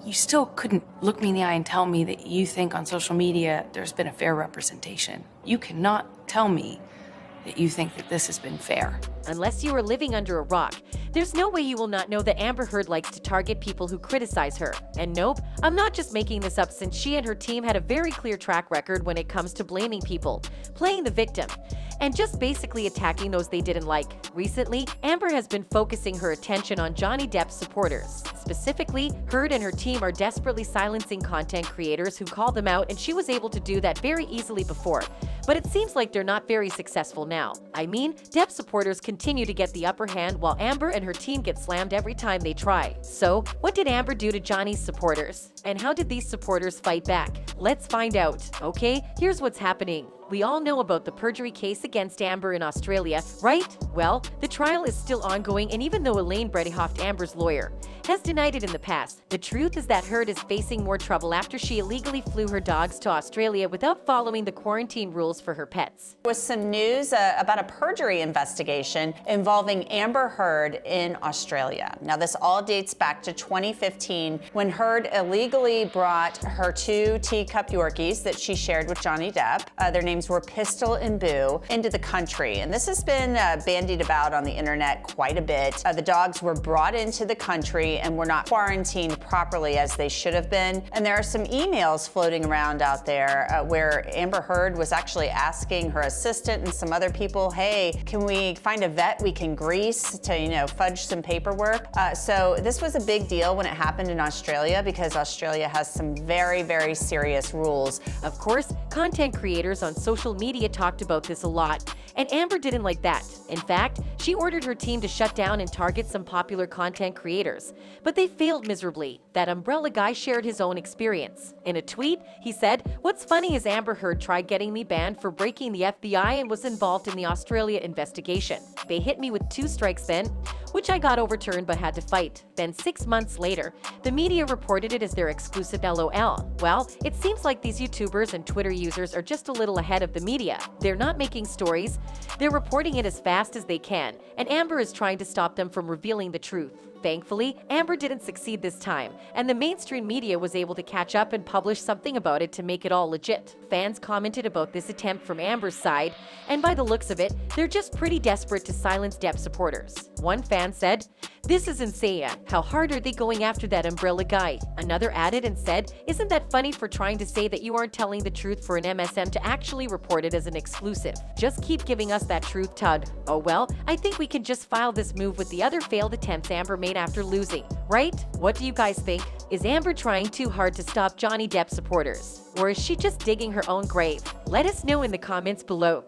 you still couldn't look me in the eye and tell me that you think on social media there's been a fair representation. You cannot tell me that you think that this has been fair. Unless you are living under a rock, there's no way you will not know that Amber Heard likes to target people who criticize her. And nope, I'm not just making this up, since she and her team had a very clear track record when it comes to blaming people, playing the victim, and just basically attacking those they didn't like. Recently, Amber has been focusing her attention on Johnny Depp's supporters. Specifically, Heard and her team are desperately silencing content creators who call them out, and she was able to do that very easily before. But it seems like they're not very successful now. I mean, Depp supporters continue to get the upper hand, while Amber and her team get slammed every time they try. So, what did Amber do to Johnny's supporters? And how did these supporters fight back? Let's find out. Okay, here's what's happening. We all know about the perjury case against Amber in Australia, right? Well, the trial is still ongoing, and even though Elaine Bredihoft, Amber's lawyer, has denied it in the past, the truth is that Heard is facing more trouble after she illegally flew her dogs to Australia without following the quarantine rules for her pets. With some news about a perjury investigation involving Amber Heard in Australia. Now, this all dates back to 2015 when Heard illegally brought her two teacup Yorkies that she shared with Johnny Depp. Their names were Pistol and Boo, into the country. And this has been bandied about on the internet quite a bit. The dogs were brought into the country and were not quarantined properly as they should have been. And there are some emails floating around out there where Amber Heard was actually asking her assistant and some other people, hey, can we find a vet we can grease to, fudge some paperwork? So this was a big deal when it happened in Australia, because Australia has some very, very serious rules. Of course, content creators on social media talked about this a lot, and Amber didn't like that. In fact, she ordered her team to shut down and target some popular content creators, but they failed miserably. That umbrella guy shared his own experience. In a tweet, he said, "What's funny is Amber Heard tried getting me banned for breaking the FBI and was involved in the Australia investigation. They hit me with 2 strikes then, which I got overturned but had to fight. Then 6 months later, the media reported it as their exclusive LOL. Well, it seems like these YouTubers and Twitter users are just a little ahead of the media. They're not making stories, they're reporting it as fast as they can, and Amber is trying to stop them from revealing the truth. Thankfully, Amber didn't succeed this time, and the mainstream media was able to catch up and publish something about it to make it all legit. Fans commented about this attempt from Amber's side, and by the looks of it, they're just pretty desperate to silence Depp supporters. One fan said, "This is insane. How hard are they going after that umbrella guy?" Another added and said, "Isn't that funny for trying to say that you aren't telling the truth for an MSM to actually report it as an exclusive? Just keep giving us that truth, Tud." Oh well, I think we can just file this move with the other failed attempts Amber made after losing, right? What do you guys think? Is Amber trying too hard to stop Johnny Depp supporters? Or is she just digging her own grave? Let us know in the comments below.